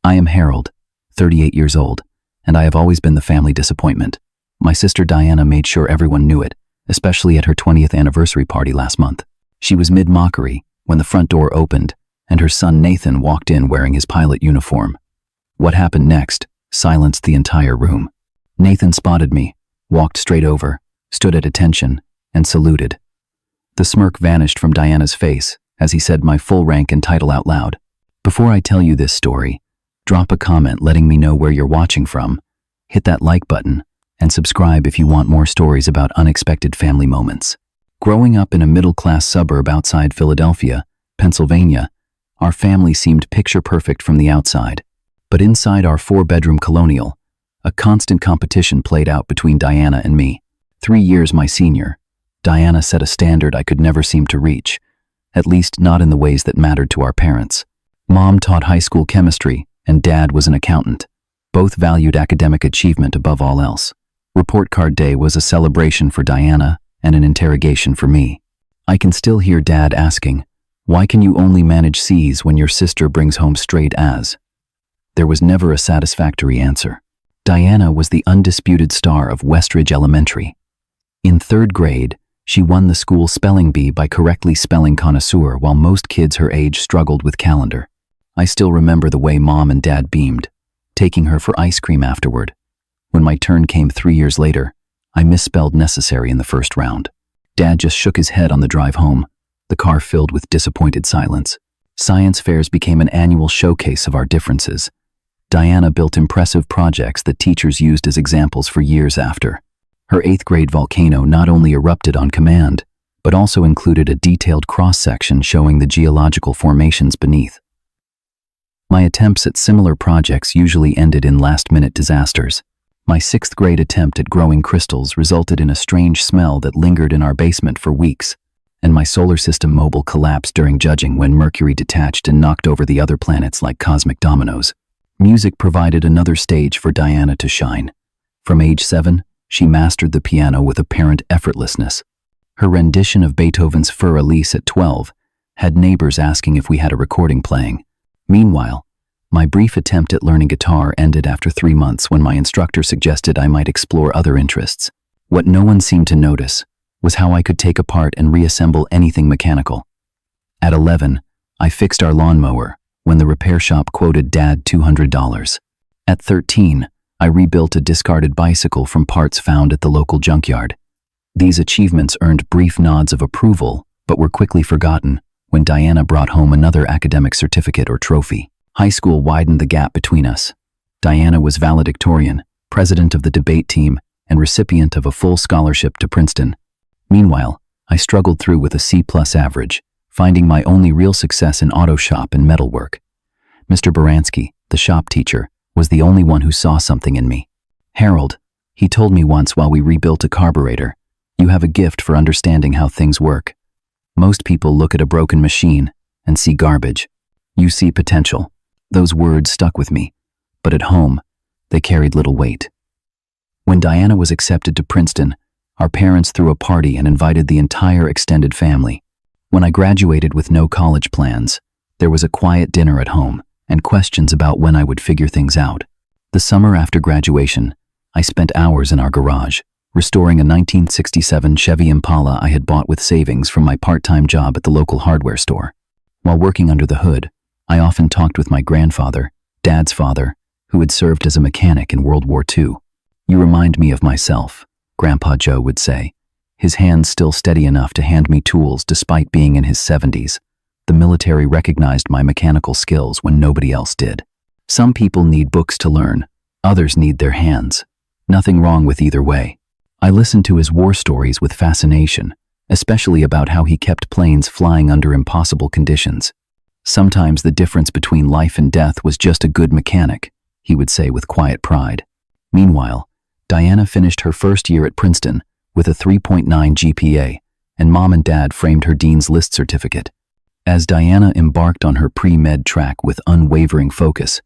I am Harold, 38 years old, and I have always been the family disappointment. My sister Diana made sure everyone knew it, especially at her 20th anniversary party last month. She was mid-mockery when the front door opened and her son Nathan walked in wearing his pilot uniform. What happened next silenced the entire room. Nathan spotted me, walked straight over, stood at attention, and saluted. The smirk vanished from Diana's face as he said my full rank and title out loud. Before I tell you this story, drop a comment letting me know where you're watching from, hit that like button, and subscribe if you want more stories about unexpected family moments. Growing up in a middle-class suburb outside Philadelphia, Pennsylvania, our family seemed picture-perfect from the outside. But inside our 4-bedroom colonial, a constant competition played out between Diana and me. 3 years my senior, Diana set a standard I could never seem to reach, at least not in the ways that mattered to our parents. Mom taught high school chemistry, and Dad was an accountant. Both valued academic achievement above all else. Report card day was a celebration for Diana and an interrogation for me. I can still hear Dad asking, "Why can you only manage C's when your sister brings home straight A's?" There was never a satisfactory answer. Diana was the undisputed star of Westridge Elementary. In 3rd grade, she won the school spelling bee by correctly spelling connoisseur while most kids her age struggled with calendar. I still remember the way Mom and Dad beamed, taking her for ice cream afterward. When my turn came 3 years later, I misspelled necessary in the first round. Dad just shook his head on the drive home, the car filled with disappointed silence. Science fairs became an annual showcase of our differences. Diana built impressive projects that teachers used as examples for years after. Her 8th grade volcano not only erupted on command, but also included a detailed cross-section showing the geological formations beneath. My attempts at similar projects usually ended in last-minute disasters. My 6th grade attempt at growing crystals resulted in a strange smell that lingered in our basement for weeks, and my solar system mobile collapsed during judging when Mercury detached and knocked over the other planets like cosmic dominoes. Music provided another stage for Diana to shine. From age 7, she mastered the piano with apparent effortlessness. Her rendition of Beethoven's Für Elise at 12 had neighbors asking if we had a recording playing. Meanwhile, my brief attempt at learning guitar ended after 3 months when my instructor suggested I might explore other interests. What no one seemed to notice was how I could take apart and reassemble anything mechanical. At 11, I fixed our lawnmower when the repair shop quoted Dad $200. At 13, I rebuilt a discarded bicycle from parts found at the local junkyard. These achievements earned brief nods of approval, but were quickly forgotten when Diana brought home another academic certificate or trophy. High school widened the gap between us. Diana was valedictorian, president of the debate team, and recipient of a full scholarship to Princeton. Meanwhile, I struggled through with a C+ average, finding my only real success in auto shop and metalwork. Mr. Baranski, the shop teacher, was the only one who saw something in me. "Harold," he told me once while we rebuilt a carburetor, "you have a gift for understanding how things work. Most people look at a broken machine and see garbage. You see potential." Those words stuck with me, but at home, they carried little weight. When Diana was accepted to Princeton, our parents threw a party and invited the entire extended family. When I graduated with no college plans, there was a quiet dinner at home and questions about when I would figure things out. The summer after graduation, I spent hours in our garage, restoring a 1967 Chevy Impala I had bought with savings from my part-time job at the local hardware store. While working under the hood, I often talked with my grandfather, Dad's father, who had served as a mechanic in World War II. "You remind me of myself," Grandpa Joe would say, his hands still steady enough to hand me tools despite being in his 70s. The military recognized my mechanical skills when nobody else did. Some people need books to learn, others need their hands. Nothing wrong with either way. I listened to his war stories with fascination, especially about how he kept planes flying under impossible conditions. "Sometimes the difference between life and death was just a good mechanic," he would say with quiet pride. Meanwhile, Diana finished her first year at Princeton with a 3.9 GPA, and Mom and Dad framed her Dean's List certificate. As Diana embarked on her pre-med track with unwavering focus,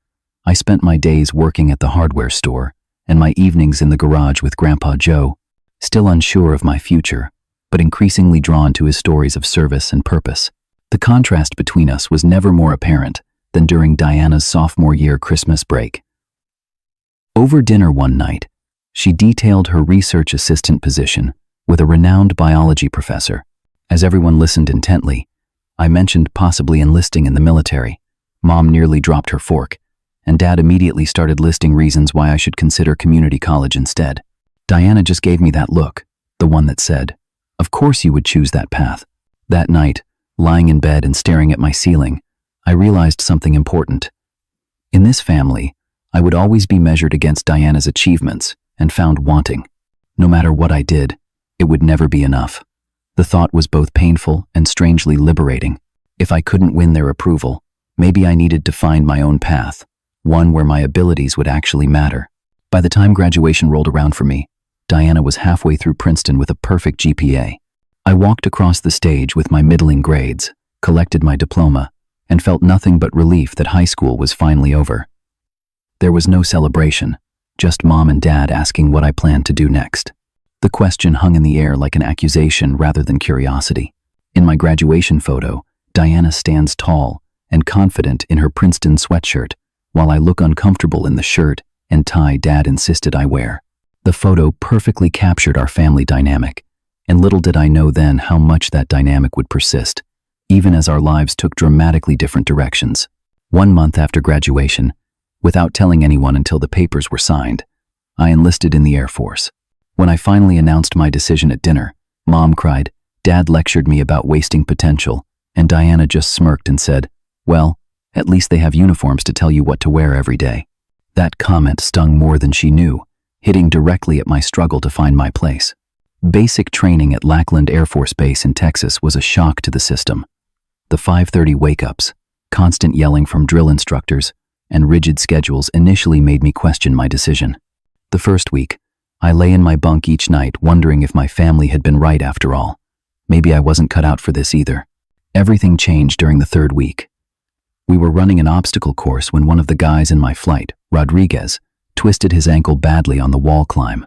I spent my days working at the hardware store and my evenings in the garage with Grandpa Joe, still unsure of my future, but increasingly drawn to his stories of service and purpose. The contrast between us was never more apparent than during Diana's sophomore year Christmas break. Over dinner one night, she detailed her research assistant position with a renowned biology professor. As everyone listened intently, I mentioned possibly enlisting in the military. Mom nearly dropped her fork, and Dad immediately started listing reasons why I should consider community college instead. Diana just gave me that look, the one that said, "Of course you would choose that path." That night, lying in bed and staring at my ceiling, I realized something important. In this family, I would always be measured against Diana's achievements and found wanting. No matter what I did, it would never be enough. The thought was both painful and strangely liberating. If I couldn't win their approval, maybe I needed to find my own path, one where my abilities would actually matter. By the time graduation rolled around for me, Diana was halfway through Princeton with a perfect GPA. I walked across the stage with my middling grades, collected my diploma, and felt nothing but relief that high school was finally over. There was no celebration, just Mom and Dad asking what I planned to do next. The question hung in the air like an accusation rather than curiosity. In my graduation photo, Diana stands tall and confident in her Princeton sweatshirt, while I look uncomfortable in the shirt and tie Dad insisted I wear. The photo perfectly captured our family dynamic, and little did I know then how much that dynamic would persist, even as our lives took dramatically different directions. 1 month after graduation, without telling anyone until the papers were signed, I enlisted in the Air Force. When I finally announced my decision at dinner, Mom cried, Dad lectured me about wasting potential, and Diana just smirked and said, "Well, at least they have uniforms to tell you what to wear every day." That comment stung more than she knew, hitting directly at my struggle to find my place. Basic training at Lackland Air Force Base in Texas was a shock to the system. The 5:30 wake-ups, constant yelling from drill instructors, and rigid schedules initially made me question my decision. The first week, I lay in my bunk each night wondering if my family had been right after all. Maybe I wasn't cut out for this either. Everything changed during the third week. We were running an obstacle course when one of the guys in my flight, Rodriguez, twisted his ankle badly on the wall climb.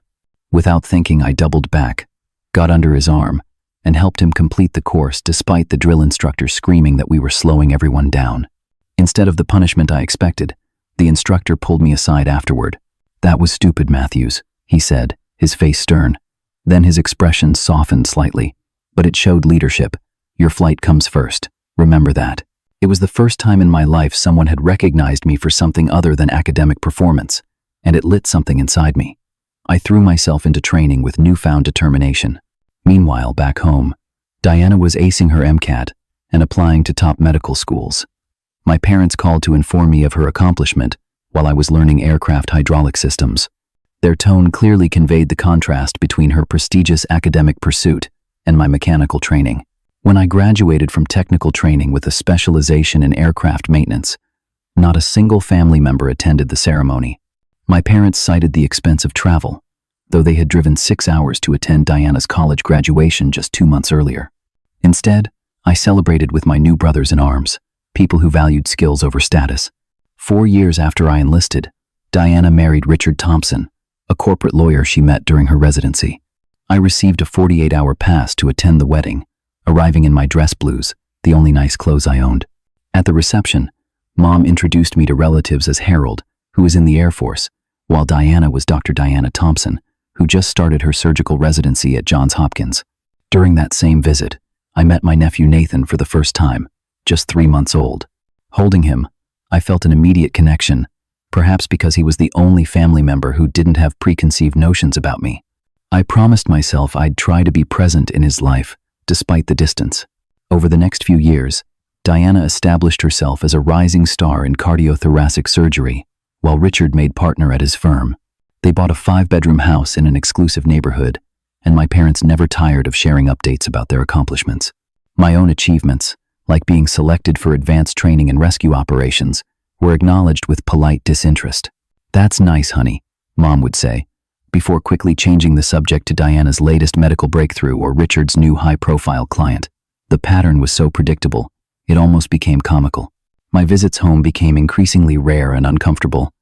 Without thinking, I doubled back, got under his arm, and helped him complete the course despite the drill instructor screaming that we were slowing everyone down. Instead of the punishment I expected, the instructor pulled me aside afterward. "That was stupid, Matthews," he said, his face stern. Then his expression softened slightly, but it showed leadership. "Your flight comes first. Remember that." It was the first time in my life someone had recognized me for something other than academic performance, and it lit something inside me. I threw myself into training with newfound determination. Meanwhile, back home, Diana was acing her MCAT and applying to top medical schools. My parents called to inform me of her accomplishment while I was learning aircraft hydraulic systems. Their tone clearly conveyed the contrast between her prestigious academic pursuit and my mechanical training. When I graduated from technical training with a specialization in aircraft maintenance, not a single family member attended the ceremony. My parents cited the expense of travel, though they had driven 6 hours to attend Diana's college graduation just 2 months earlier. Instead, I celebrated with my new brothers in arms, people who valued skills over status. 4 years after I enlisted, Diana married Richard Thompson, a corporate lawyer she met during her residency. I received a 48-hour pass to attend the wedding, arriving in my dress blues, the only nice clothes I owned. At the reception, Mom introduced me to relatives as Harold, who was in the Air Force, while Diana was Dr. Diana Thompson, who just started her surgical residency at Johns Hopkins. During that same visit, I met my nephew Nathan for the first time, just 3 months old. Holding him, I felt an immediate connection, perhaps because he was the only family member who didn't have preconceived notions about me. I promised myself I'd try to be present in his life, despite the distance. Over the next few years, Diana established herself as a rising star in cardiothoracic surgery, while Richard made partner at his firm. They bought a 5-bedroom house in an exclusive neighborhood, and my parents never tired of sharing updates about their accomplishments. My own achievements, like being selected for advanced training and rescue operations, were acknowledged with polite disinterest. "That's nice, honey," Mom would say, before quickly changing the subject to Diana's latest medical breakthrough or Richard's new high-profile client. The pattern was so predictable, it almost became comical. My visits home became increasingly rare and uncomfortable.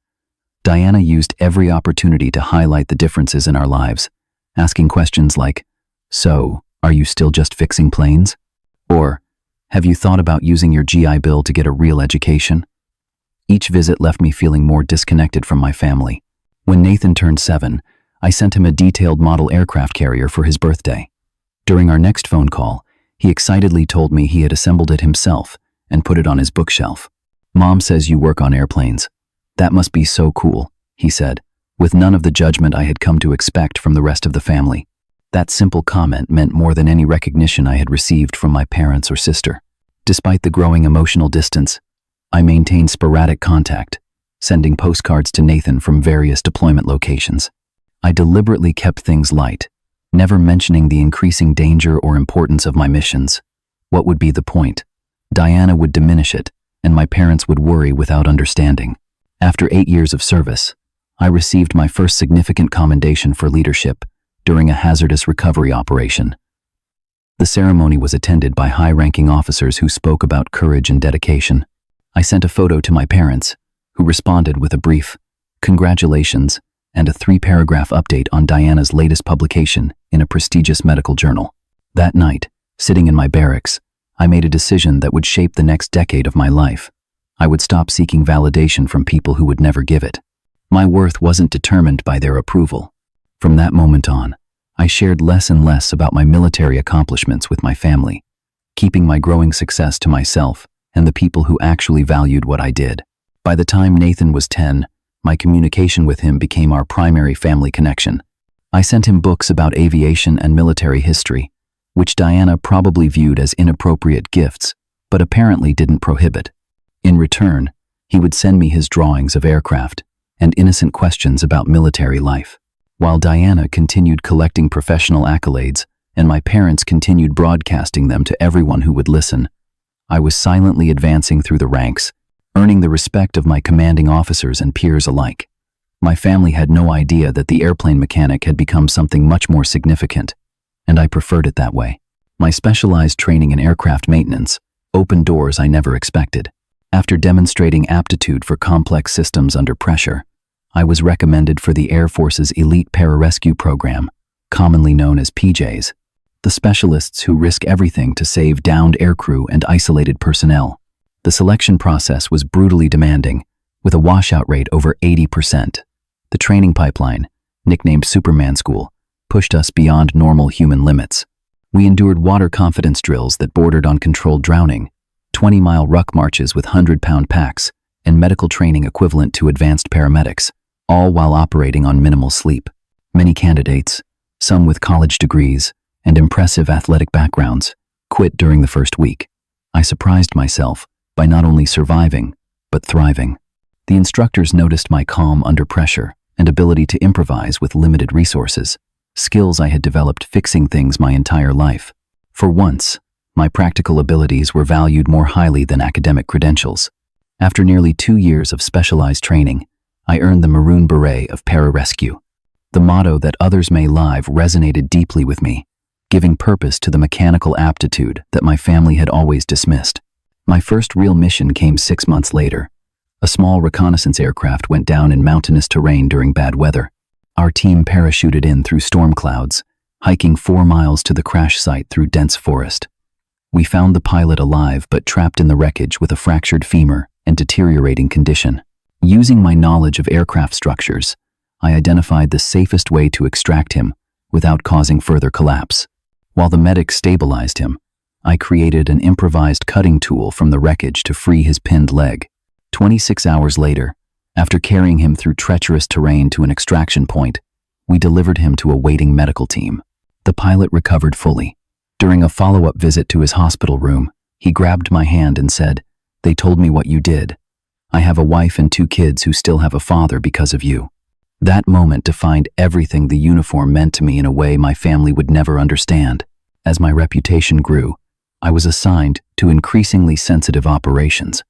Diana used every opportunity to highlight the differences in our lives, asking questions like, "So, are you still just fixing planes?" Or, "Have you thought about using your GI Bill to get a real education?" Each visit left me feeling more disconnected from my family. When Nathan turned 7, I sent him a detailed model aircraft carrier for his birthday. During our next phone call, he excitedly told me he had assembled it himself and put it on his bookshelf. "Mom says you work on airplanes. That must be so cool," he said, with none of the judgment I had come to expect from the rest of the family. That simple comment meant more than any recognition I had received from my parents or sister. Despite the growing emotional distance, I maintained sporadic contact, sending postcards to Nathan from various deployment locations. I deliberately kept things light, never mentioning the increasing danger or importance of my missions. What would be the point? Diana would diminish it, and my parents would worry without understanding. After 8 years of service, I received my first significant commendation for leadership during a hazardous recovery operation. The ceremony was attended by high-ranking officers who spoke about courage and dedication. I sent a photo to my parents, who responded with a brief "congratulations" and a 3-paragraph update on Diana's latest publication in a prestigious medical journal. That night, sitting in my barracks, I made a decision that would shape the next decade of my life. I would stop seeking validation from people who would never give it. My worth wasn't determined by their approval. From that moment on, I shared less and less about my military accomplishments with my family, keeping my growing success to myself and the people who actually valued what I did. By the time Nathan was 10, my communication with him became our primary family connection. I sent him books about aviation and military history, which Diana probably viewed as inappropriate gifts, but apparently didn't prohibit. In return, he would send me his drawings of aircraft and innocent questions about military life. While Diana continued collecting professional accolades and my parents continued broadcasting them to everyone who would listen, I was silently advancing through the ranks, earning the respect of my commanding officers and peers alike. My family had no idea that the airplane mechanic had become something much more significant, and I preferred it that way. My specialized training in aircraft maintenance opened doors I never expected. After demonstrating aptitude for complex systems under pressure, I was recommended for the Air Force's Elite Pararescue Program, commonly known as PJs, the specialists who risk everything to save downed aircrew and isolated personnel. The selection process was brutally demanding, with a washout rate over 80%. The training pipeline, nicknamed Superman School, pushed us beyond normal human limits. We endured water confidence drills that bordered on controlled drowning, 20-mile ruck marches with 100-pound packs, and medical training equivalent to advanced paramedics, all while operating on minimal sleep. Many candidates, some with college degrees and impressive athletic backgrounds, quit during the first week. I surprised myself by not only surviving, but thriving. The instructors noticed my calm under pressure and ability to improvise with limited resources, skills I had developed fixing things my entire life. For once, my practical abilities were valued more highly than academic credentials. After nearly 2 years of specialized training, I earned the Maroon Beret of Pararescue. The motto that others may live resonated deeply with me, giving purpose to the mechanical aptitude that my family had always dismissed. My first real mission came 6 months later. A small reconnaissance aircraft went down in mountainous terrain during bad weather. Our team parachuted in through storm clouds, hiking 4 miles to the crash site through dense forest. We found the pilot alive but trapped in the wreckage with a fractured femur and deteriorating condition. Using my knowledge of aircraft structures, I identified the safest way to extract him without causing further collapse. While the medics stabilized him, I created an improvised cutting tool from the wreckage to free his pinned leg. 26 hours later, after carrying him through treacherous terrain to an extraction point, we delivered him to a waiting medical team. The pilot recovered fully. During a follow-up visit to his hospital room, he grabbed my hand and said, "They told me what you did. I have a wife and 2 kids who still have a father because of you." That moment defined everything the uniform meant to me in a way my family would never understand. As my reputation grew, I was assigned to increasingly sensitive operations.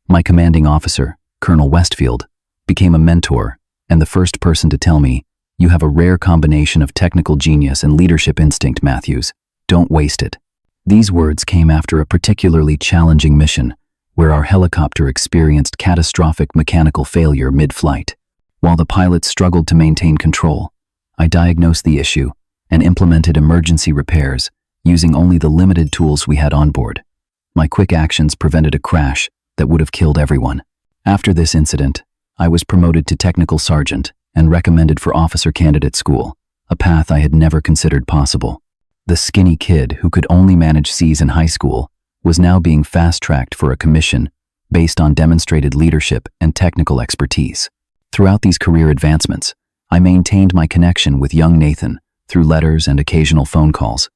My commanding officer, Colonel Westfield, became a mentor and the first person to tell me, "You have a rare combination of technical genius and leadership instinct, Matthews. Don't waste it." These words came after a particularly challenging mission where our helicopter experienced catastrophic mechanical failure mid-flight. While the pilots struggled to maintain control, I diagnosed the issue and implemented emergency repairs using only the limited tools we had on board. My quick actions prevented a crash that would have killed everyone. After this incident, I was promoted to technical sergeant and recommended for officer candidate school, a path I had never considered possible. The skinny kid who could only manage C's in high school was now being fast-tracked for a commission based on demonstrated leadership and technical expertise. Throughout these career advancements, I maintained my connection with young Nathan through letters and occasional phone calls.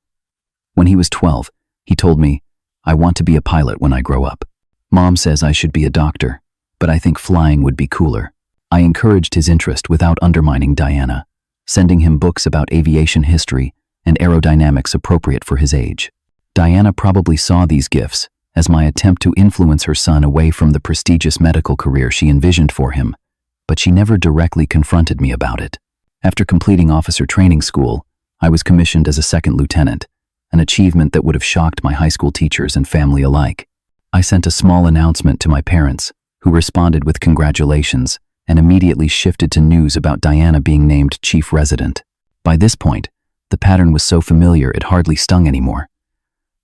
When he was 12, he told me, "I want to be a pilot when I grow up. Mom says I should be a doctor, but I think flying would be cooler." I encouraged his interest without undermining Diana, sending him books about aviation history and aerodynamics appropriate for his age. Diana probably saw these gifts as my attempt to influence her son away from the prestigious medical career she envisioned for him, but she never directly confronted me about it. After completing officer training school, I was commissioned as a second lieutenant, an achievement that would have shocked my high school teachers and family alike. I sent a small announcement to my parents, who responded with congratulations and immediately shifted to news about Diana being named chief resident. By this point, the pattern was so familiar it hardly stung anymore.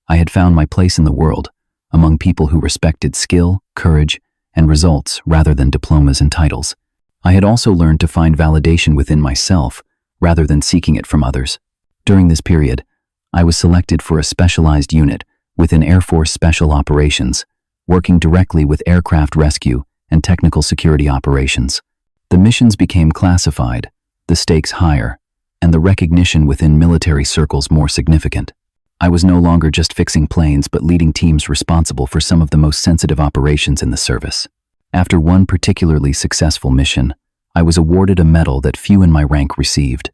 I had found my place in the world, among people who respected skill, courage, and results rather than diplomas and titles. I had also learned to find validation within myself rather than seeking it from others. During this period, I was selected for a specialized unit within Air Force Special Operations, working directly with aircraft rescue and technical security operations. The missions became classified, the stakes higher, and the recognition within military circles more significant. I was no longer just fixing planes but leading teams responsible for some of the most sensitive operations in the service. After one particularly successful mission, I was awarded a medal that few in my rank received.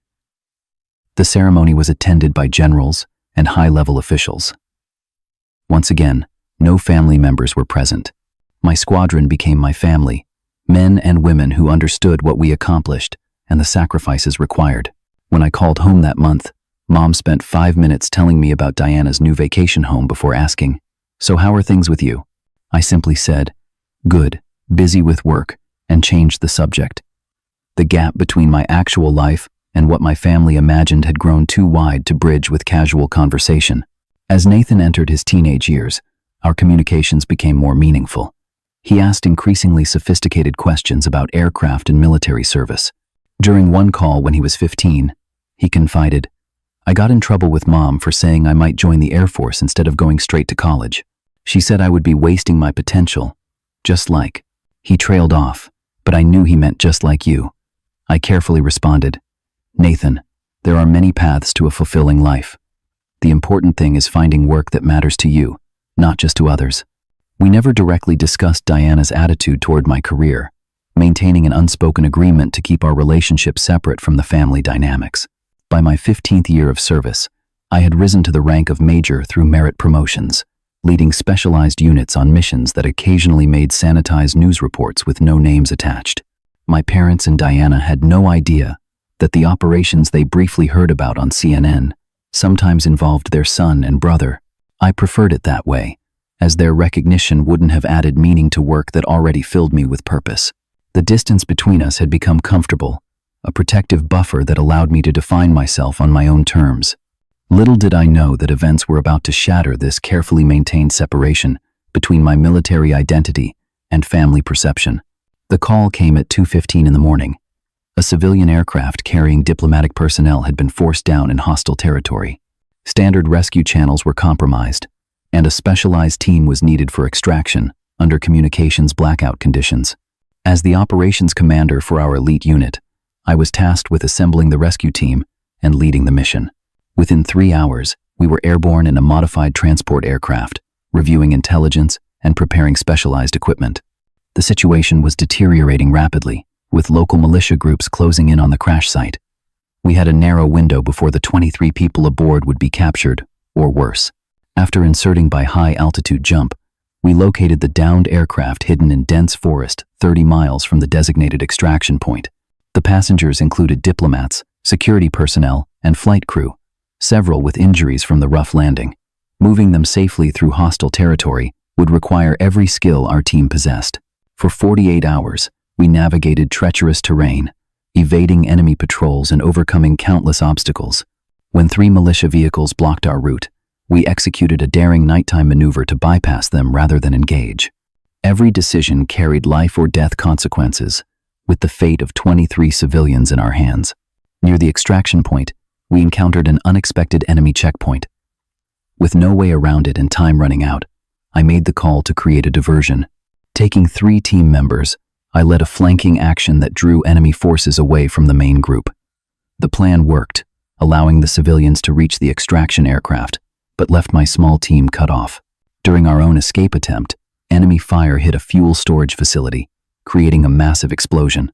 The ceremony was attended by generals and high-level officials. Once again, no family members were present. My squadron became my family, men and women who understood what we accomplished and the sacrifices required. When I called home that month, Mom spent 5 minutes telling me about Diana's new vacation home before asking, "So how are things with you?" I simply said, "Good, busy with work," and changed the subject. The gap between my actual life and what my family imagined had grown too wide to bridge with casual conversation. As Nathan entered his teenage years, our communications became more meaningful. He asked increasingly sophisticated questions about aircraft and military service. During one call when he was 15, he confided, "I got in trouble with Mom for saying I might join the Air Force instead of going straight to college. She said I would be wasting my potential, just like." He trailed off, but I knew he meant just like you. I carefully responded, "Nathan, there are many paths to a fulfilling life. The important thing is finding work that matters to you, not just to others." We never directly discussed Diana's attitude toward my career, maintaining an unspoken agreement to keep our relationship separate from the family dynamics. By my 15th year of service, I had risen to the rank of major through merit promotions, leading specialized units on missions that occasionally made sanitized news reports with no names attached. My parents and Diana had no idea that the operations they briefly heard about on CNN sometimes involved their son and brother. I preferred it that way, as their recognition wouldn't have added meaning to work that already filled me with purpose. The distance between us had become comfortable, a protective buffer that allowed me to define myself on my own terms. Little did I know that events were about to shatter this carefully maintained separation between my military identity and family perception. The call came at 2:15 in the morning. A civilian aircraft carrying diplomatic personnel had been forced down in hostile territory. Standard rescue channels were compromised, and a specialized team was needed for extraction under communications blackout conditions. As the operations commander for our elite unit, I was tasked with assembling the rescue team and leading the mission. Within 3 hours, we were airborne in a modified transport aircraft, reviewing intelligence and preparing specialized equipment. The situation was deteriorating rapidly, with local militia groups closing in on the crash site. We had a narrow window before the 23 people aboard would be captured, or worse. After inserting by high-altitude jump, we located the downed aircraft hidden in dense forest 30 miles from the designated extraction point. The passengers included diplomats, security personnel, and flight crew, several with injuries from the rough landing. Moving them safely through hostile territory would require every skill our team possessed. For 48 hours, we navigated treacherous terrain, evading enemy patrols and overcoming countless obstacles. When 3 militia vehicles blocked our route, we executed a daring nighttime maneuver to bypass them rather than engage. Every decision carried life or death consequences, with the fate of 23 civilians in our hands. Near the extraction point, we encountered an unexpected enemy checkpoint. With no way around it and time running out, I made the call to create a diversion. Taking 3 team members, I led a flanking action that drew enemy forces away from the main group. The plan worked, allowing the civilians to reach the extraction aircraft, but left my small team cut off. During our own escape attempt, enemy fire hit a fuel storage facility, creating a massive explosion.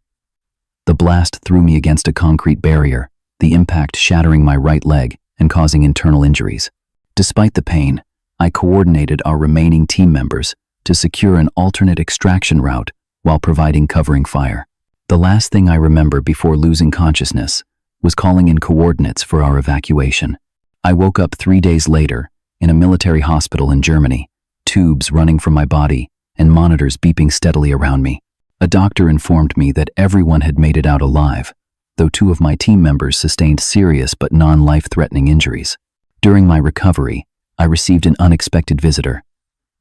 The blast threw me against a concrete barrier, the impact shattering my right leg and causing internal injuries. Despite the pain, I coordinated our remaining team members to secure an alternate extraction route while providing covering fire. The last thing I remember before losing consciousness was calling in coordinates for our evacuation. I woke up 3 days later in a military hospital in Germany, tubes running from my body and monitors beeping steadily around me. A doctor informed me that everyone had made it out alive, though 2 of my team members sustained serious but non-life-threatening injuries. During my recovery, I received an unexpected visitor.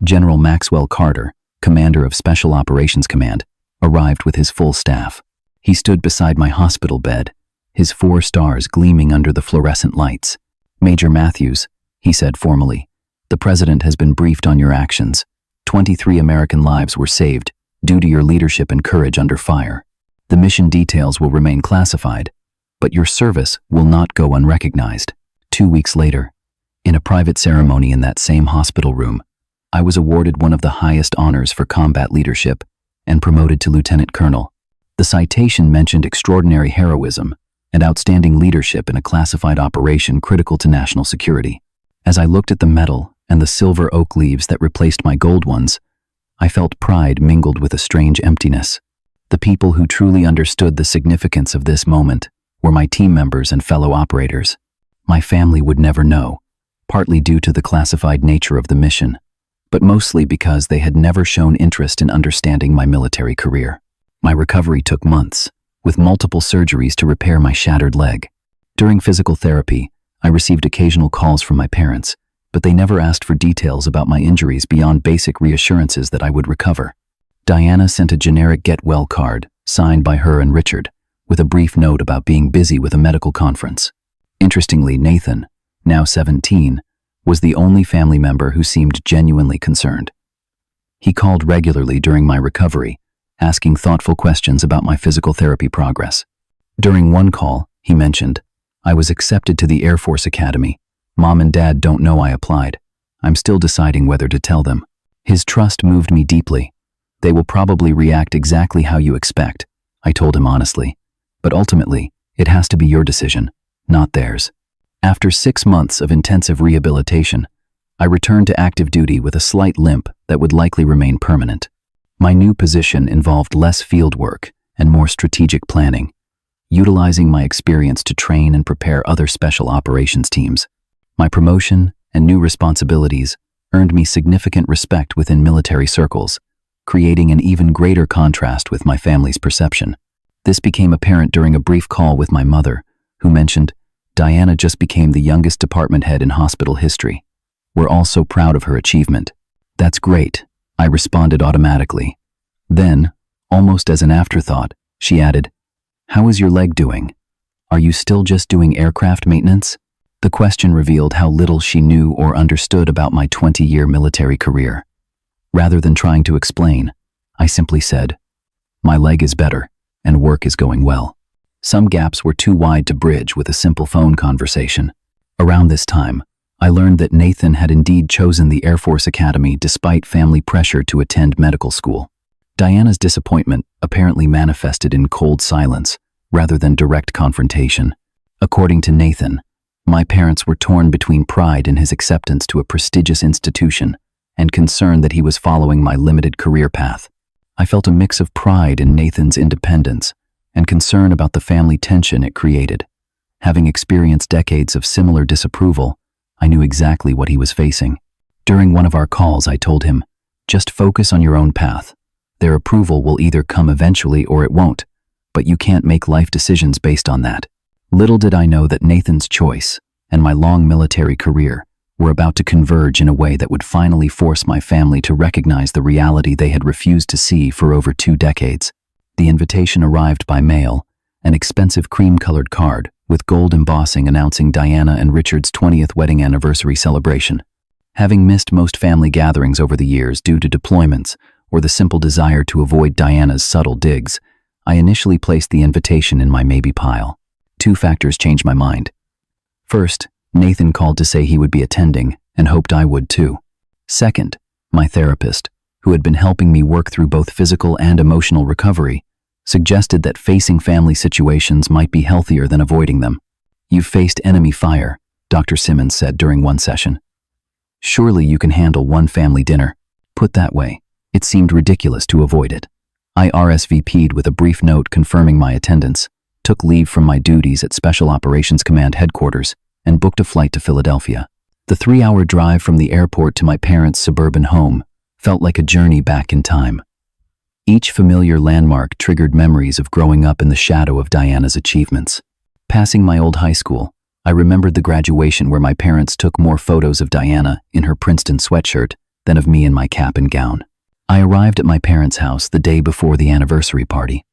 General Maxwell Carter, commander of Special Operations Command, arrived with his full staff. He stood beside my hospital bed, his 4 stars gleaming under the fluorescent lights. "Major Matthews," he said formally, "the President has been briefed on your actions. 23 American lives were saved due to your leadership and courage under fire. The mission details will remain classified, but your service will not go unrecognized." 2 weeks later, in a private ceremony in that same hospital room, I was awarded one of the highest honors for combat leadership and promoted to lieutenant colonel. The citation mentioned extraordinary heroism and outstanding leadership in a classified operation critical to national security. As I looked at the medal and the silver oak leaves that replaced my gold ones, I felt pride mingled with a strange emptiness. The people who truly understood the significance of this moment were my team members and fellow operators. My family would never know, partly due to the classified nature of the mission, but mostly because they had never shown interest in understanding my military career. My recovery took months, with multiple surgeries to repair my shattered leg. During physical therapy, I received occasional calls from my parents, but they never asked for details about my injuries beyond basic reassurances that I would recover. Diana sent a generic get well card, signed by her and Richard, with a brief note about being busy with a medical conference. Interestingly, Nathan, now 17, was the only family member who seemed genuinely concerned. He called regularly during my recovery, asking thoughtful questions about my physical therapy progress. During one call, he mentioned, "I was accepted to the Air Force Academy. Mom and Dad don't know I applied. I'm still deciding whether to tell them." His trust moved me deeply. "They will probably react exactly how you expect," I told him honestly. "But ultimately, it has to be your decision, not theirs." After 6 months of intensive rehabilitation, I returned to active duty with a slight limp that would likely remain permanent. My new position involved less field work and more strategic planning, utilizing my experience to train and prepare other special operations teams. My promotion and new responsibilities earned me significant respect within military circles, creating an even greater contrast with my family's perception. This became apparent during a brief call with my mother, who mentioned, "Diana just became the youngest department head in hospital history. We're all so proud of her achievement." "That's great," I responded automatically. Then, almost as an afterthought, she added, "How is your leg doing? Are you still just doing aircraft maintenance?" The question revealed how little she knew or understood about my 20-year military career. Rather than trying to explain, I simply said, "My leg is better, and work is going well." Some gaps were too wide to bridge with a simple phone conversation. Around this time, I learned that Nathan had indeed chosen the Air Force Academy despite family pressure to attend medical school. Diana's disappointment apparently manifested in cold silence rather than direct confrontation. According to Nathan, my parents were torn between pride in his acceptance to a prestigious institution and concern that he was following my limited career path. I felt a mix of pride in Nathan's independence and concern about the family tension it created. Having experienced decades of similar disapproval, I knew exactly what he was facing. During one of our calls, I told him, "Just focus on your own path. Their approval will either come eventually or it won't, but you can't make life decisions based on that." Little did I know that Nathan's choice and my long military career were about to converge in a way that would finally force my family to recognize the reality they had refused to see for over 2 decades. The invitation arrived by mail, an expensive cream-colored card with gold embossing announcing Diana and Richard's 20th wedding anniversary celebration. Having missed most family gatherings over the years due to deployments or the simple desire to avoid Diana's subtle digs, I initially placed the invitation in my maybe pile. 2 factors changed my mind. First, Nathan called to say he would be attending and hoped I would too. Second, my therapist, who had been helping me work through both physical and emotional recovery, suggested that facing family situations might be healthier than avoiding them. "You've faced enemy fire," Dr. Simmons said during one session. "Surely you can handle one family dinner." Put that way, it seemed ridiculous to avoid it. I RSVP'd with a brief note confirming my attendance, took leave from my duties at Special Operations Command headquarters, and booked a flight to Philadelphia. The 3-hour drive from the airport to my parents' suburban home felt like a journey back in time. Each familiar landmark triggered memories of growing up in the shadow of Diana's achievements. Passing my old high school, I remembered the graduation where my parents took more photos of Diana in her Princeton sweatshirt than of me in my cap and gown. I arrived at my parents' house the day before the anniversary party.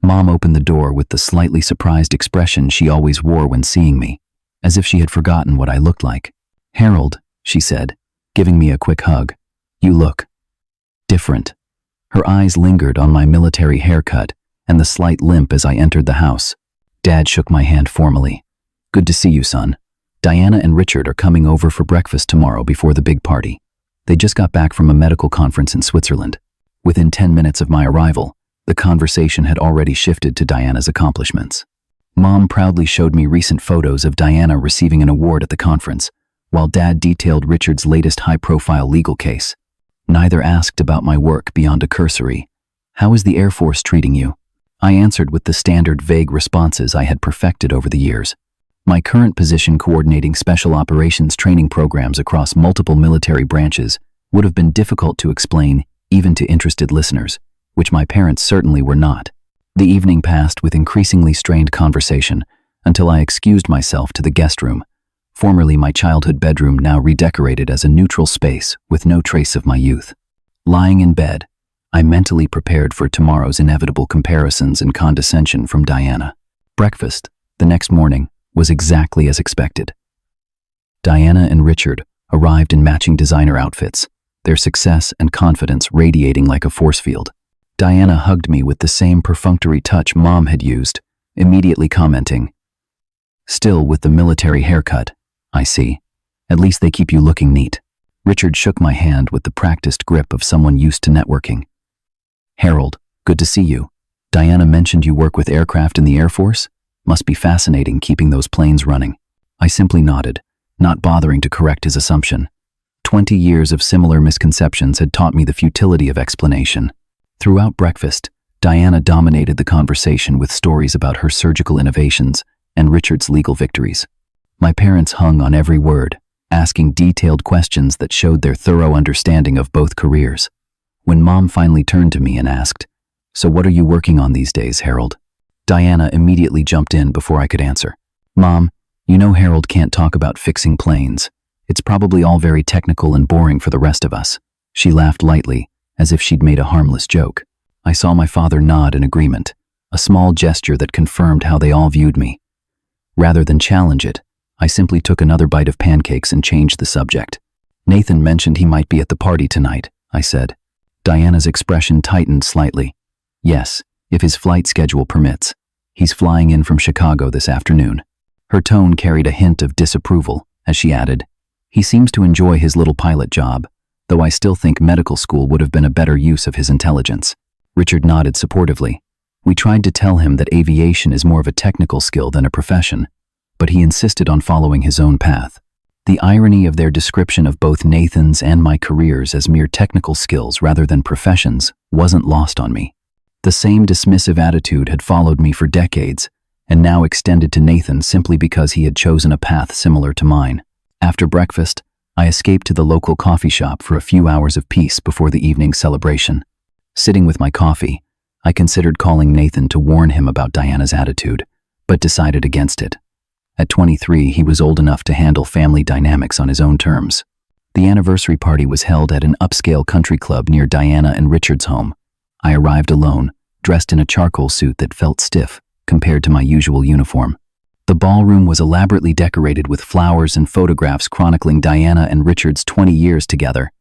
Mom opened the door with the slightly surprised expression she always wore when seeing me, as if she had forgotten what I looked like. "Harold," she said, giving me a quick hug, "you look different." Her eyes lingered on my military haircut and the slight limp as I entered the house. Dad shook my hand formally. "Good to see you, son. Diana and Richard are coming over for breakfast tomorrow before the big party. They just got back from a medical conference in Switzerland." Within 10 minutes of my arrival, the conversation had already shifted to Diana's accomplishments. Mom proudly showed me recent photos of Diana receiving an award at the conference, while Dad detailed Richard's latest high-profile legal case. Neither asked about my work beyond a cursory, "How is the Air Force treating you?" I answered with the standard vague responses I had perfected over the years. My current position coordinating special operations training programs across multiple military branches would have been difficult to explain even to interested listeners, which my parents certainly were not. The evening passed with increasingly strained conversation until I excused myself to the guest room, formerly my childhood bedroom, now redecorated as a neutral space with no trace of my youth. Lying in bed, I mentally prepared for tomorrow's inevitable comparisons and condescension from Diana. Breakfast, the next morning, was exactly as expected. Diana and Richard arrived in matching designer outfits, their success and confidence radiating like a force field. Diana hugged me with the same perfunctory touch Mom had used, immediately commenting, "Still with the military haircut, I see. At least they keep you looking neat." Richard shook my hand with the practiced grip of someone used to networking. "Harold, good to see you. Diana mentioned you work with aircraft in the Air Force? Must be fascinating keeping those planes running." I simply nodded, not bothering to correct his assumption. 20 years of similar misconceptions had taught me the futility of explanation. Throughout breakfast, Diana dominated the conversation with stories about her surgical innovations and Richard's legal victories. My parents hung on every word, asking detailed questions that showed their thorough understanding of both careers. When Mom finally turned to me and asked, "So what are you working on these days, Harold?" Diana immediately jumped in before I could answer. "Mom, you know Harold can't talk about fixing planes. It's probably all very technical and boring for the rest of us." She laughed lightly, as if she'd made a harmless joke. I saw my father nod in agreement, a small gesture that confirmed how they all viewed me. Rather than challenge it, I simply took another bite of pancakes and changed the subject. "Nathan mentioned he might be at the party tonight," I said. Diana's expression tightened slightly. "Yes, if his flight schedule permits. He's flying in from Chicago this afternoon." Her tone carried a hint of disapproval as she added, "He seems to enjoy his little pilot job, though I still think medical school would have been a better use of his intelligence." Richard nodded supportively. We tried to tell him that aviation is more of a technical skill than a profession, but he insisted on following his own path. The irony of their description of both Nathan's and my careers as mere technical skills rather than professions wasn't lost on me. The same dismissive attitude had followed me for decades, and now extended to Nathan simply because he had chosen a path similar to mine. After breakfast, I escaped to the local coffee shop for a few hours of peace before the evening celebration. Sitting with my coffee, I considered calling Nathan to warn him about Diana's attitude, but decided against it. At 23, he was old enough to handle family dynamics on his own terms. The anniversary party was held at an upscale country club near Diana and Richard's home. I arrived alone, dressed in a charcoal suit that felt stiff compared to my usual uniform. The ballroom was elaborately decorated with flowers and photographs chronicling Diana and Richard's 20 years together.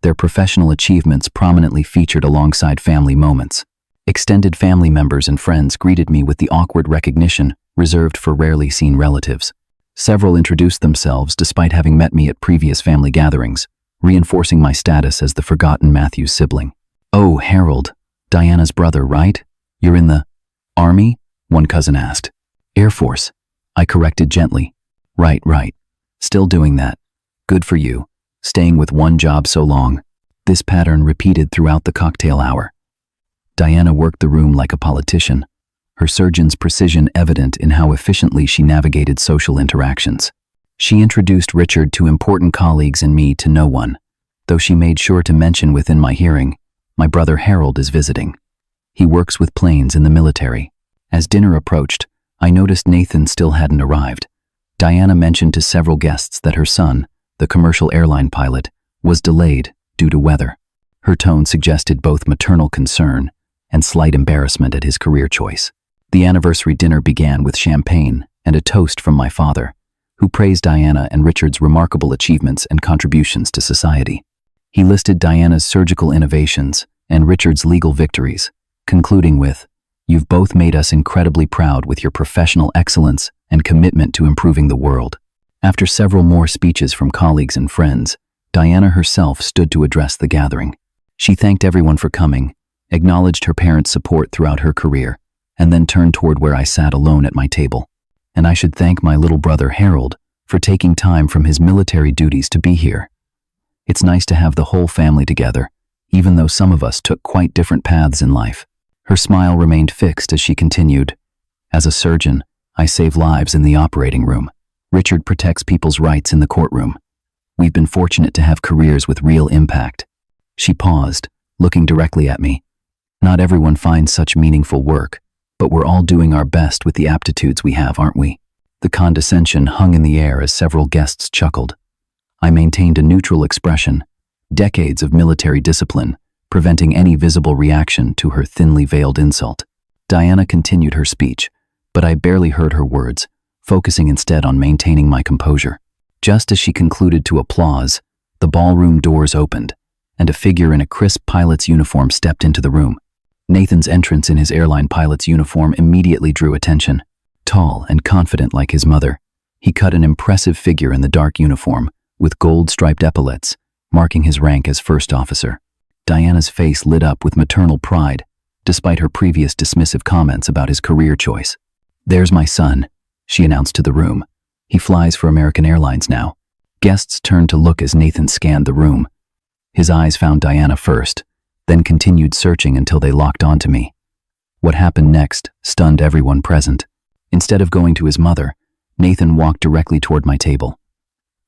Their professional achievements prominently featured alongside family moments. Extended family members and friends greeted me with the awkward recognition reserved for rarely seen relatives. Several introduced themselves despite having met me at previous family gatherings, reinforcing my status as the forgotten Matthews sibling. "Oh, Harold, Diana's brother, right? You're in the Army?" one cousin asked. "Air Force," I corrected gently. Right. Still doing that. Good for you, staying with one job so long." This pattern repeated throughout the cocktail hour. Diana worked the room like a politician, her surgeon's precision evident in how efficiently she navigated social interactions. She introduced Richard to important colleagues and me to no one, though she made sure to mention within my hearing, "My brother Harold is visiting. He works with planes in the military." As dinner approached, I noticed Nathan still hadn't arrived. Diana mentioned to several guests that her son, the commercial airline pilot, was delayed due to weather. Her tone suggested both maternal concern and slight embarrassment at his career choice. The anniversary dinner began with champagne and a toast from my father, who praised Diana and Richard's remarkable achievements and contributions to society. He listed Diana's surgical innovations and Richard's legal victories, concluding with, "You've both made us incredibly proud with your professional excellence and commitment to improving the world." After several more speeches from colleagues and friends, Diana herself stood to address the gathering. She thanked everyone for coming, acknowledged her parents' support throughout her career, and then turned toward where I sat alone at my table. "And I should thank my little brother Harold for taking time from his military duties to be here. It's nice to have the whole family together, even though some of us took quite different paths in life." Her smile remained fixed as she continued, "As a surgeon, I save lives in the operating room. Richard protects people's rights in the courtroom. We've been fortunate to have careers with real impact." She paused, looking directly at me. "Not everyone finds such meaningful work, but we're all doing our best with the aptitudes we have, aren't we?" The condescension hung in the air as several guests chuckled. I maintained a neutral expression, decades of military discipline preventing any visible reaction to her thinly veiled insult. Diana continued her speech, but I barely heard her words, focusing instead on maintaining my composure. Just as she concluded to applause, the ballroom doors opened, and a figure in a crisp pilot's uniform stepped into the room. Nathan's entrance in his airline pilot's uniform immediately drew attention. Tall and confident like his mother, he cut an impressive figure in the dark uniform, with gold-striped epaulets, marking his rank as first officer. Diana's face lit up with maternal pride, despite her previous dismissive comments about his career choice. "There's my son," she announced to the room. "He flies for American Airlines now." Guests turned to look as Nathan scanned the room. His eyes found Diana first, then continued searching until they locked onto me. What happened next stunned everyone present. Instead of going to his mother, Nathan walked directly toward my table.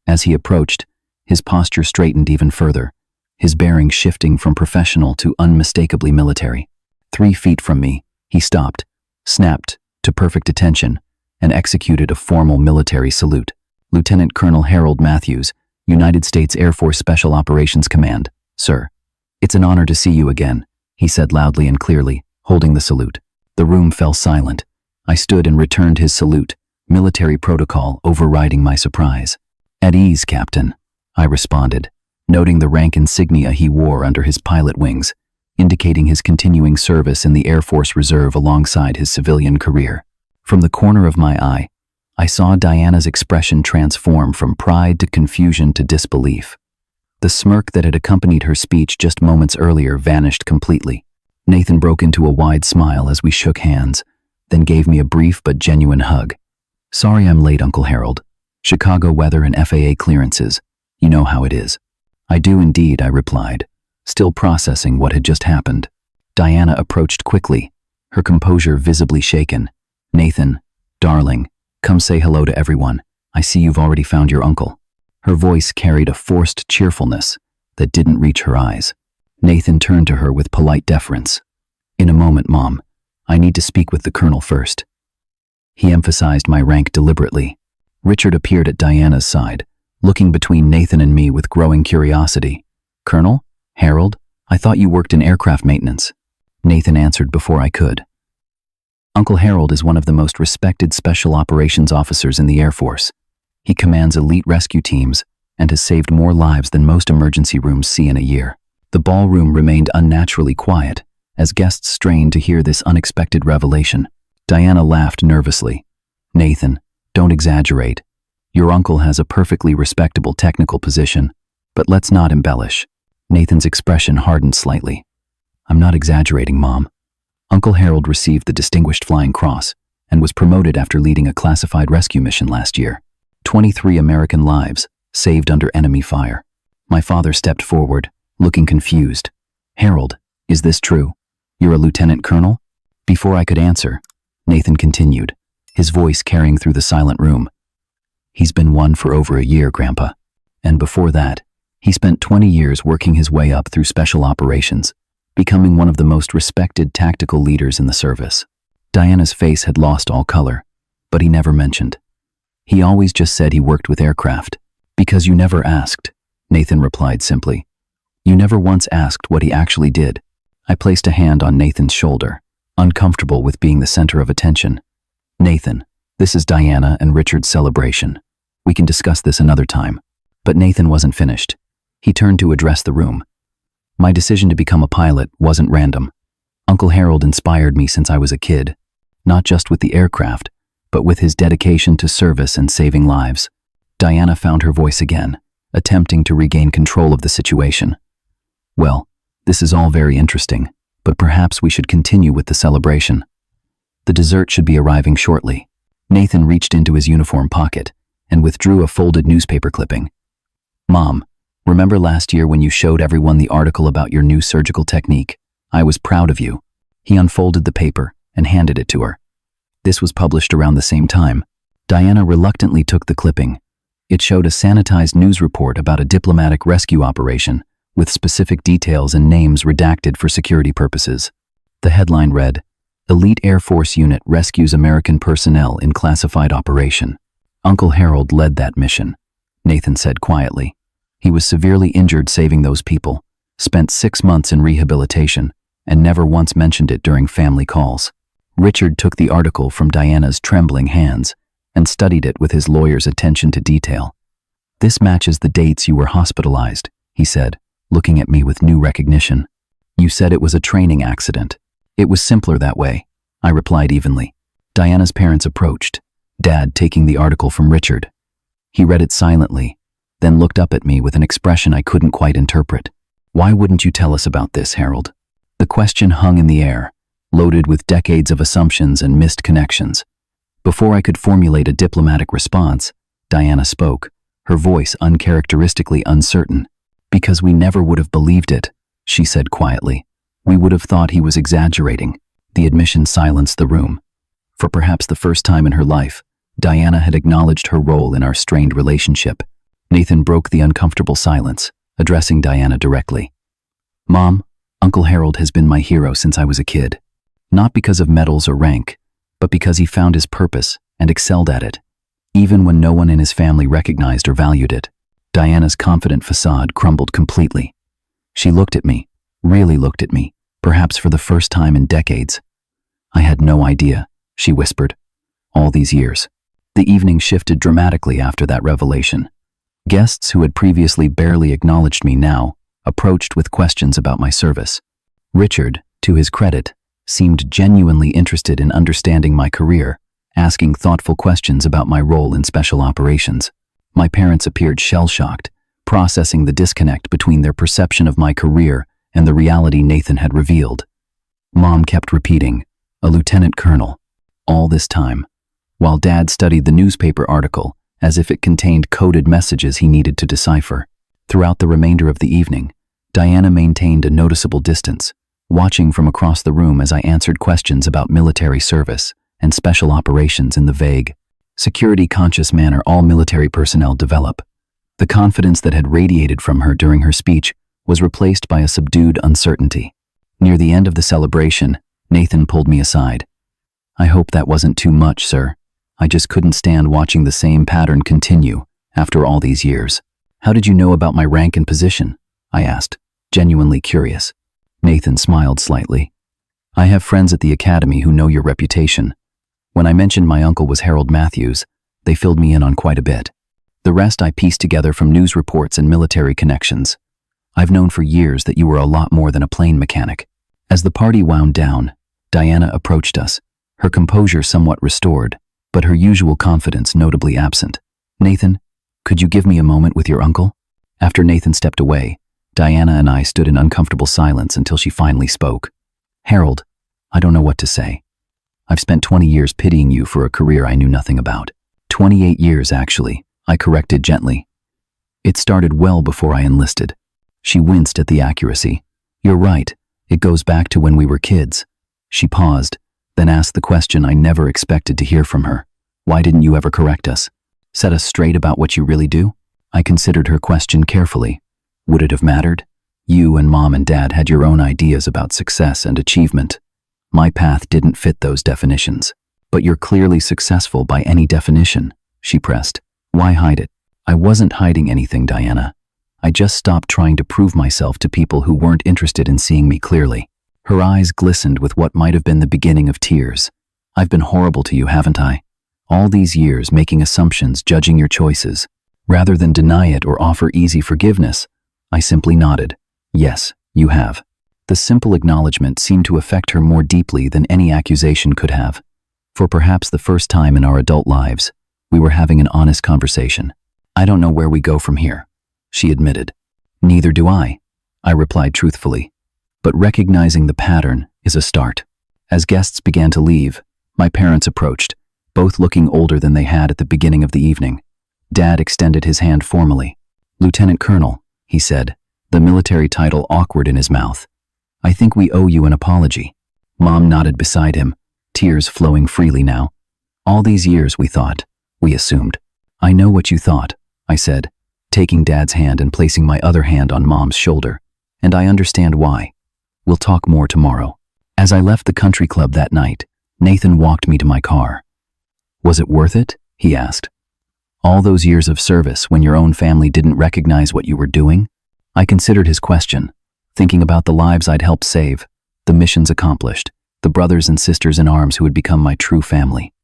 As he approached, his posture straightened even further, his bearing shifting from professional to unmistakably military. 3 feet from me, he stopped, snapped to perfect attention, and executed a formal military salute. "Lieutenant Colonel Harold Matthews, United States Air Force Special Operations Command, sir. It's an honor to see you again," he said loudly and clearly, holding the salute. The room fell silent. I stood and returned his salute, military protocol overriding my surprise. "At ease, Captain," I responded, noting the rank insignia he wore under his pilot wings, indicating his continuing service in the Air Force Reserve alongside his civilian career. From the corner of my eye, I saw Diana's expression transform from pride to confusion to disbelief. The smirk that had accompanied her speech just moments earlier vanished completely. Nathan broke into a wide smile as we shook hands, then gave me a brief but genuine hug. "Sorry I'm late, Uncle Harold. Chicago weather and FAA clearances. You know how it is." "I do indeed," I replied, still processing what had just happened. Diana approached quickly, her composure visibly shaken. "Nathan, darling, come say hello to everyone. I see you've already found your uncle." Her voice carried a forced cheerfulness that didn't reach her eyes. Nathan turned to her with polite deference. "In a moment, Mom. I need to speak with the colonel first." He emphasized my rank deliberately. Richard appeared at Diana's side, looking between Nathan and me with growing curiosity. "Colonel? Harold? I thought you worked in aircraft maintenance." Nathan answered before I could. "Uncle Harold is one of the most respected special operations officers in the Air Force. He commands elite rescue teams and has saved more lives than most emergency rooms see in a year." The ballroom remained unnaturally quiet as guests strained to hear this unexpected revelation. Diana laughed nervously. "Nathan, don't exaggerate. Your uncle has a perfectly respectable technical position, but let's not embellish." Nathan's expression hardened slightly. "I'm not exaggerating, Mom. Uncle Harold received the Distinguished Flying Cross and was promoted after leading a classified rescue mission last year. 23 American lives saved under enemy fire." My father stepped forward, looking confused. "Harold, is this true? You're a lieutenant colonel?" Before I could answer, Nathan continued, his voice carrying through the silent room. "He's been one for over a year, Grandpa. And before that, he spent 20 years working his way up through special operations, becoming one of the most respected tactical leaders in the service." Diana's face had lost all color, but he never mentioned. "He always just said he worked with aircraft. Because you never asked," Nathan replied simply. "You never once asked what he actually did." I placed a hand on Nathan's shoulder, uncomfortable with being the center of attention. "Nathan, this is Diana and Richard's celebration. We can discuss this another time." But Nathan wasn't finished. He turned to address the room. "My decision to become a pilot wasn't random. Uncle Harold inspired me since I was a kid, not just with the aircraft, but with his dedication to service and saving lives." Diana found her voice again, attempting to regain control of the situation. "Well, this is all very interesting, but perhaps we should continue with the celebration. The dessert should be arriving shortly." Nathan reached into his uniform pocket and withdrew a folded newspaper clipping. "Mom, remember last year when you showed everyone the article about your new surgical technique? I was proud of you." He unfolded the paper and handed it to her. This was published around the same time. Diana reluctantly took the clipping. It showed a sanitized news report about a diplomatic rescue operation, with specific details and names redacted for security purposes. The headline read, "Elite Air Force Unit Rescues American Personnel in Classified Operation." "Uncle Harold led that mission," Nathan said quietly. "He was severely injured saving those people, spent 6 months in rehabilitation, and never once mentioned it during family calls." Richard took the article from Diana's trembling hands and studied it with his lawyer's attention to detail. "This matches the dates you were hospitalized," he said, looking at me with new recognition. "You said it was a training accident." "It was simpler that way," I replied evenly. Diana's parents approached, Dad taking the article from Richard. He read it silently, then looked up at me with an expression I couldn't quite interpret. "Why wouldn't you tell us about this, Harold?" The question hung in the air, loaded with decades of assumptions and missed connections. Before I could formulate a diplomatic response, Diana spoke, her voice uncharacteristically uncertain. "Because we never would have believed it," she said quietly. "We would have thought he was exaggerating." The admission silenced the room. For perhaps the first time in her life, Diana had acknowledged her role in our strained relationship. Nathan broke the uncomfortable silence, addressing Diana directly. "Mom, Uncle Harold has been my hero since I was a kid. Not because of medals or rank, but because he found his purpose and excelled at it, even when no one in his family recognized or valued it." Diana's confident facade crumbled completely. She looked at me, really looked at me, perhaps for the first time in decades. "I had no idea," she whispered. "All these years." The evening shifted dramatically after that revelation. Guests who had previously barely acknowledged me now approached with questions about my service. Richard, to his credit, seemed genuinely interested in understanding my career, asking thoughtful questions about my role in special operations. My parents appeared shell-shocked, processing the disconnect between their perception of my career and the reality Nathan had revealed. Mom kept repeating, "A lieutenant colonel," all this time, while Dad studied the newspaper article as if it contained coded messages he needed to decipher. Throughout the remainder of the evening, Diana maintained a noticeable distance, watching from across the room as I answered questions about military service and special operations in the vague, security-conscious manner all military personnel develop. The confidence that had radiated from her during her speech was replaced by a subdued uncertainty. Near the end of the celebration, Nathan pulled me aside. "I hope that wasn't too much, sir," I just couldn't stand watching the same pattern continue after all these years. How did you know about my rank and position? I asked, genuinely curious. Nathan smiled slightly. I have friends at the academy who know your reputation. When I mentioned my uncle was Harold Matthews, they filled me in on quite a bit. The rest I pieced together from news reports and military connections. I've known for years that you were a lot more than a plane mechanic. As the party wound down, Diana approached us, her composure somewhat restored, but her usual confidence notably absent. Nathan, could you give me a moment with your uncle? After Nathan stepped away, Diana and I stood in uncomfortable silence until she finally spoke. Harold, I don't know what to say. I've spent 20 years pitying you for a career I knew nothing about. 28 years, actually, I corrected gently. It started well before I enlisted. She winced at the accuracy. You're right, it goes back to when we were kids. She paused, then asked the question I never expected to hear from her. Why didn't you ever correct us? Set us straight about what you really do? I considered her question carefully. Would it have mattered? You and Mom and Dad had your own ideas about success and achievement. My path didn't fit those definitions. But you're clearly successful by any definition, she pressed. Why hide it? I wasn't hiding anything, Diana. I just stopped trying to prove myself to people who weren't interested in seeing me clearly. Her eyes glistened with what might have been the beginning of tears. I've been horrible to you, haven't I? All these years making assumptions, judging your choices. Rather than deny it or offer easy forgiveness, I simply nodded. Yes, you have. The simple acknowledgement seemed to affect her more deeply than any accusation could have. For perhaps the first time in our adult lives, we were having an honest conversation. I don't know where we go from here, she admitted. Neither do I replied truthfully. But recognizing the pattern is a start. As guests began to leave, my parents approached, both looking older than they had at the beginning of the evening. Dad extended his hand formally. Lieutenant Colonel, he said, the military title awkward in his mouth. I think we owe you an apology. Mom nodded beside him, tears flowing freely now. All these years, we thought, we assumed. I know what you thought, I said, taking Dad's hand and placing my other hand on Mom's shoulder. And I understand why. We'll talk more tomorrow. As I left the country club that night, Nathan walked me to my car. Was it worth it? He asked. All those years of service when your own family didn't recognize what you were doing? I considered his question, thinking about the lives I'd helped save, the missions accomplished, the brothers and sisters in arms who had become my true family.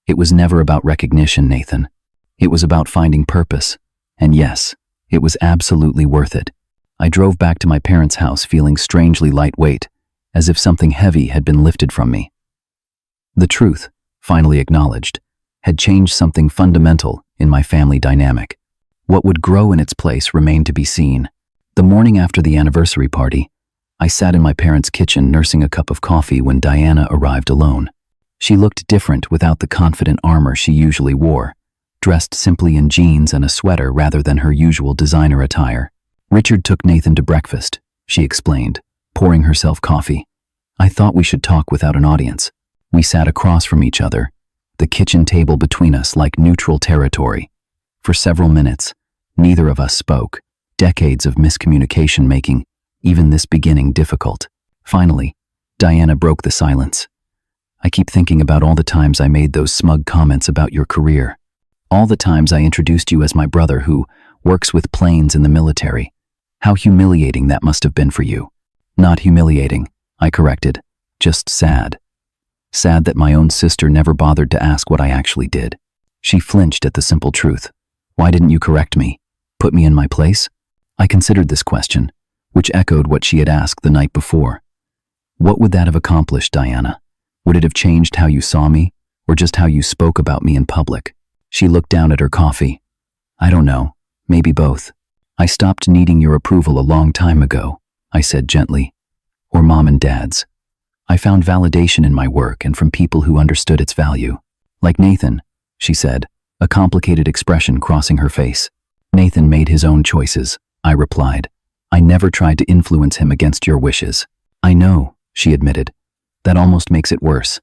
It was never about recognition, Nathan. It was about finding purpose. And yes, it was absolutely worth it. I drove back to my parents' house feeling strangely lightweight, as if something heavy had been lifted from me. The truth, finally acknowledged, had changed something fundamental in my family dynamic. What would grow in its place remained to be seen. The morning after the anniversary party, I sat in my parents' kitchen nursing a cup of coffee when Diana arrived alone. She looked different without the confident armor she usually wore, dressed simply in jeans and a sweater rather than her usual designer attire. Richard took Nathan to breakfast, she explained, pouring herself coffee. I thought we should talk without an audience. We sat across from each other, the kitchen table between us like neutral territory. For several minutes, neither of us spoke, decades of miscommunication making even this beginning difficult. Finally, Diana broke the silence. I keep thinking about all the times I made those smug comments about your career. All the times I introduced you as my brother who works with planes in the military. How humiliating that must have been for you. Not humiliating, I corrected, just sad. Sad that my own sister never bothered to ask what I actually did. She flinched at the simple truth. Why didn't you correct me? Put me in my place? I considered this question, which echoed what she had asked the night before. What would that have accomplished, Diana? Would it have changed how you saw me, or just how you spoke about me in public? She looked down at her coffee. I don't know, maybe both. I stopped needing your approval a long time ago, I said gently. Or Mom and Dad's. I found validation in my work and from people who understood its value. Like Nathan, she said, a complicated expression crossing her face. Nathan made his own choices, I replied. I never tried to influence him against your wishes. I know, she admitted. That almost makes it worse.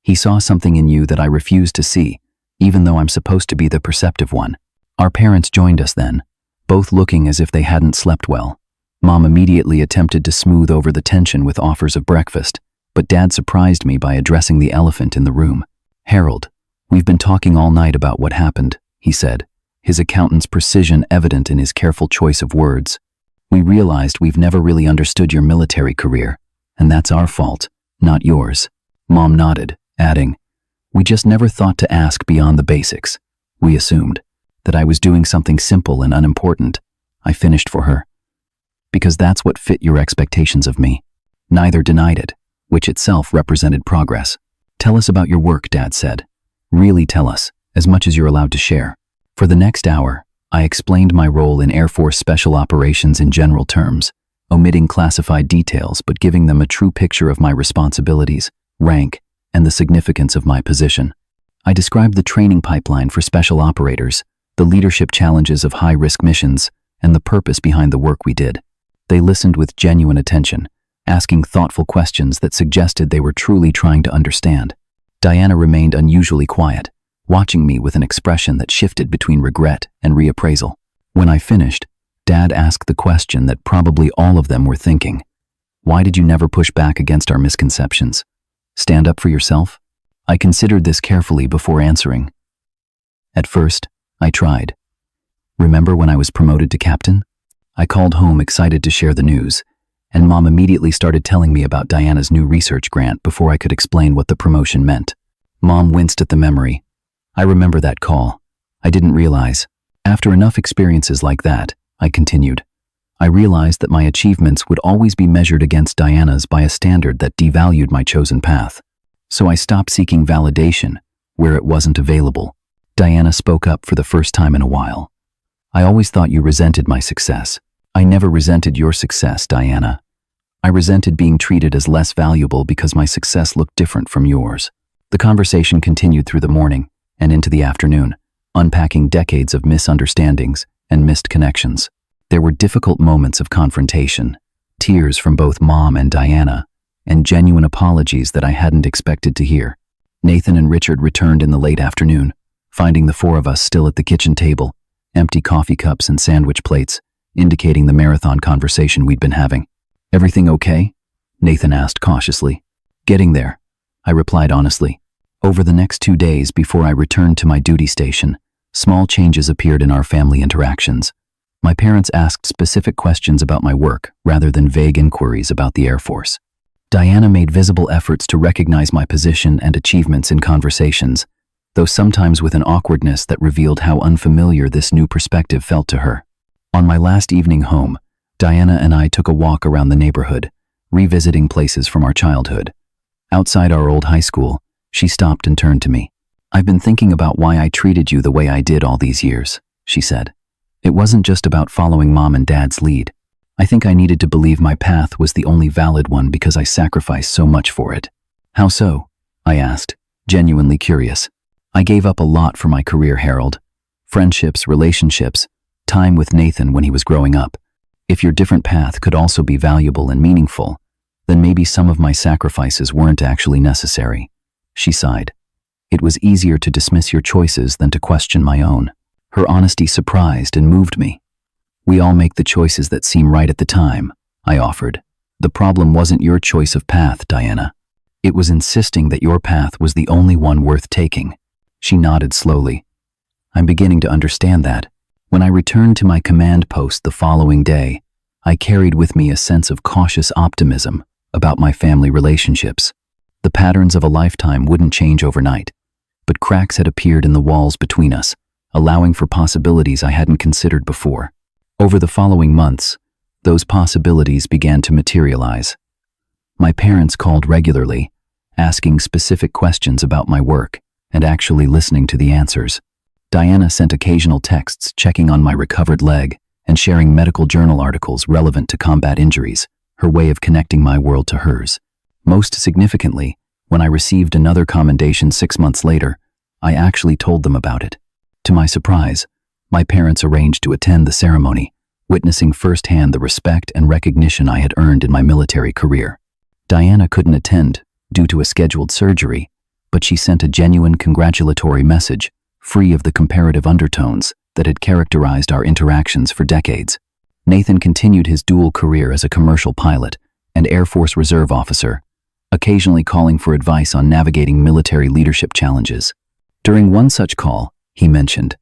He saw something in you that I refused to see, even though I'm supposed to be the perceptive one. Our parents joined us then, both looking as if they hadn't slept well. Mom immediately attempted to smooth over the tension with offers of breakfast, but Dad surprised me by addressing the elephant in the room. Harold, "We've been talking all night about what happened," he said, his accountant's precision evident in his careful choice of words. "We realized we've never really understood your military career, and that's our fault, not yours." Mom nodded, adding, "We just never thought to ask beyond the basics. We assumed that I was doing something simple and unimportant." I finished for her. "Because that's what fit your expectations of me." Neither denied it, which itself represented progress. "Tell us about your work," Dad said. "Really tell us, as much as you're allowed to share." For the next hour, I explained my role in Air Force Special Operations in general terms, omitting classified details but giving them a true picture of my responsibilities, rank, and the significance of my position. I described the training pipeline for special operators, the leadership challenges of high-risk missions, and the purpose behind the work we did. They listened with genuine attention, asking thoughtful questions that suggested they were truly trying to understand. Diana remained unusually quiet, watching me with an expression that shifted between regret and reappraisal. When I finished, Dad asked the question that probably all of them were thinking. "Why did you never push back against our misconceptions? Stand up for yourself?" I considered this carefully before answering. "At first, I tried. Remember when I was promoted to captain? I called home excited to share the news, and Mom immediately started telling me about Diana's new research grant before I could explain what the promotion meant. Mom winced at the memory. I remember that call. I didn't realize. After enough experiences like that, I continued, I realized that my achievements would always be measured against Diana's by a standard that devalued my chosen path. So I stopped seeking validation where it wasn't available. Diana spoke up for the first time in a while. "I always thought you resented my success." "I never resented your success, Diana. I resented being treated as less valuable because my success looked different from yours." The conversation continued through the morning and into the afternoon, unpacking decades of misunderstandings and missed connections. There were difficult moments of confrontation, tears from both Mom and Diana, and genuine apologies that I hadn't expected to hear. Nathan and Richard returned in the late afternoon, finding the four of us still at the kitchen table, empty coffee cups and sandwich plates, indicating the marathon conversation we'd been having. "Everything okay?" Nathan asked cautiously. "Getting there," I replied honestly. Over the next 2 days before I returned to my duty station, small changes appeared in our family interactions. My parents asked specific questions about my work rather than vague inquiries about the Air Force. Diana made visible efforts to recognize my position and achievements in conversations, though sometimes with an awkwardness that revealed how unfamiliar this new perspective felt to her. On my last evening home, Diana and I took a walk around the neighborhood, revisiting places from our childhood. Outside our old high school, she stopped and turned to me. "I've been thinking about why I treated you the way I did all these years," she said. "It wasn't just about following Mom and Dad's lead. I think I needed to believe my path was the only valid one because I sacrificed so much for it." "How so?" I asked, genuinely curious. "I gave up a lot for my career, Harold. Friendships, relationships, time with Nathan when he was growing up. If your different path could also be valuable and meaningful, then maybe some of my sacrifices weren't actually necessary." She sighed. "It was easier to dismiss your choices than to question my own." Her honesty surprised and moved me. "We all make the choices that seem right at the time," I offered. "The problem wasn't your choice of path, Diana. It was insisting that your path was the only one worth taking." She nodded slowly. "I'm beginning to understand that." When I returned to my command post the following day, I carried with me a sense of cautious optimism about my family relationships. The patterns of a lifetime wouldn't change overnight, but cracks had appeared in the walls between us, allowing for possibilities I hadn't considered before. Over the following months, those possibilities began to materialize. My parents called regularly, asking specific questions about my work and actually listening to the answers. Diana sent occasional texts checking on my recovered leg and sharing medical journal articles relevant to combat injuries, her way of connecting my world to hers. Most significantly, when I received another commendation 6 months later, I actually told them about it. To my surprise, my parents arranged to attend the ceremony, witnessing firsthand the respect and recognition I had earned in my military career. Diana couldn't attend due to a scheduled surgery, but she sent a genuine congratulatory message, free of the comparative undertones that had characterized our interactions for decades. Nathan continued his dual career as a commercial pilot and Air Force Reserve officer, occasionally calling for advice on navigating military leadership challenges. During one such call, he mentioned,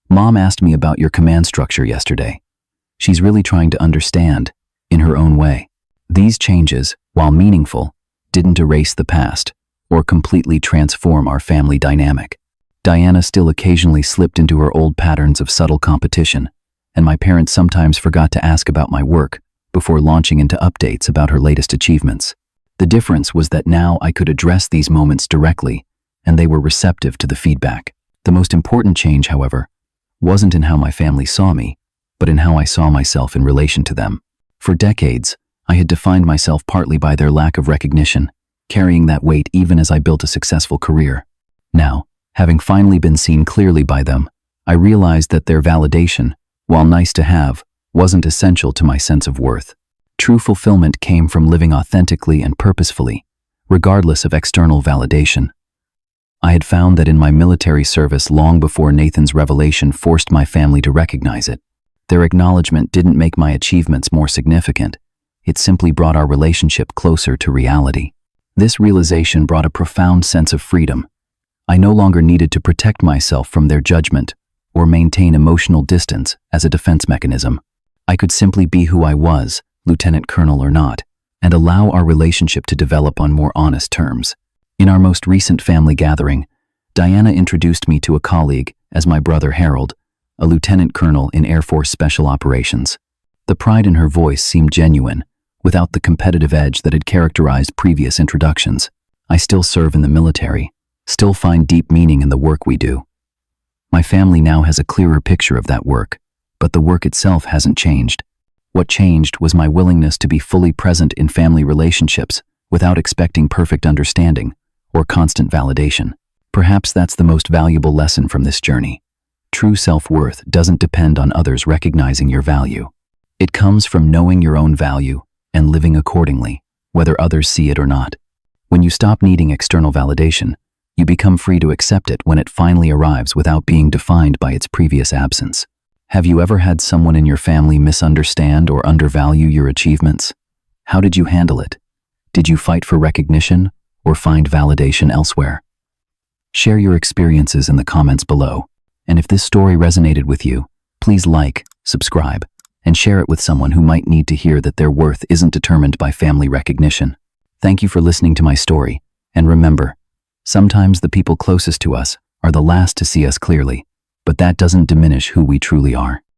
"Mom asked me about your command structure yesterday. She's really trying to understand, in her own way." These changes, while meaningful, didn't erase the past or completely transform our family dynamic. Diana still occasionally slipped into her old patterns of subtle competition, and my parents sometimes forgot to ask about my work before launching into updates about her latest achievements. The difference was that now I could address these moments directly, and they were receptive to the feedback. The most important change, however, wasn't in how my family saw me, but in how I saw myself in relation to them. For decades, I had defined myself partly by their lack of recognition, carrying that weight even as I built a successful career. Now, having finally been seen clearly by them, I realized that their validation, while nice to have, wasn't essential to my sense of worth. True fulfillment came from living authentically and purposefully, regardless of external validation. I had found that in my military service long before Nathan's revelation forced my family to recognize it. Their acknowledgement didn't make my achievements more significant. It simply brought our relationship closer to reality. This realization brought a profound sense of freedom. I no longer needed to protect myself from their judgment or maintain emotional distance as a defense mechanism. I could simply be who I was, lieutenant colonel or not, and allow our relationship to develop on more honest terms. In our most recent family gathering, Diana introduced me to a colleague as my brother Harold, a lieutenant colonel in Air Force Special Operations. The pride in her voice seemed genuine, without the competitive edge that had characterized previous introductions. I still serve in the military, still find deep meaning in the work we do. My family now has a clearer picture of that work, but the work itself hasn't changed. What changed was my willingness to be fully present in family relationships without expecting perfect understanding or constant validation. Perhaps that's the most valuable lesson from this journey. True self-worth doesn't depend on others recognizing your value. It comes from knowing your own value and living accordingly, whether others see it or not. When you stop needing external validation, you become free to accept it when it finally arrives without being defined by its previous absence. Have you ever had someone in your family misunderstand or undervalue your achievements? How did you handle it? Did you fight for recognition or find validation elsewhere? Share your experiences in the comments below. And if this story resonated with you, please like, subscribe, and share it with someone who might need to hear that their worth isn't determined by family recognition. Thank you for listening to my story, and remember, sometimes the people closest to us are the last to see us clearly, but that doesn't diminish who we truly are.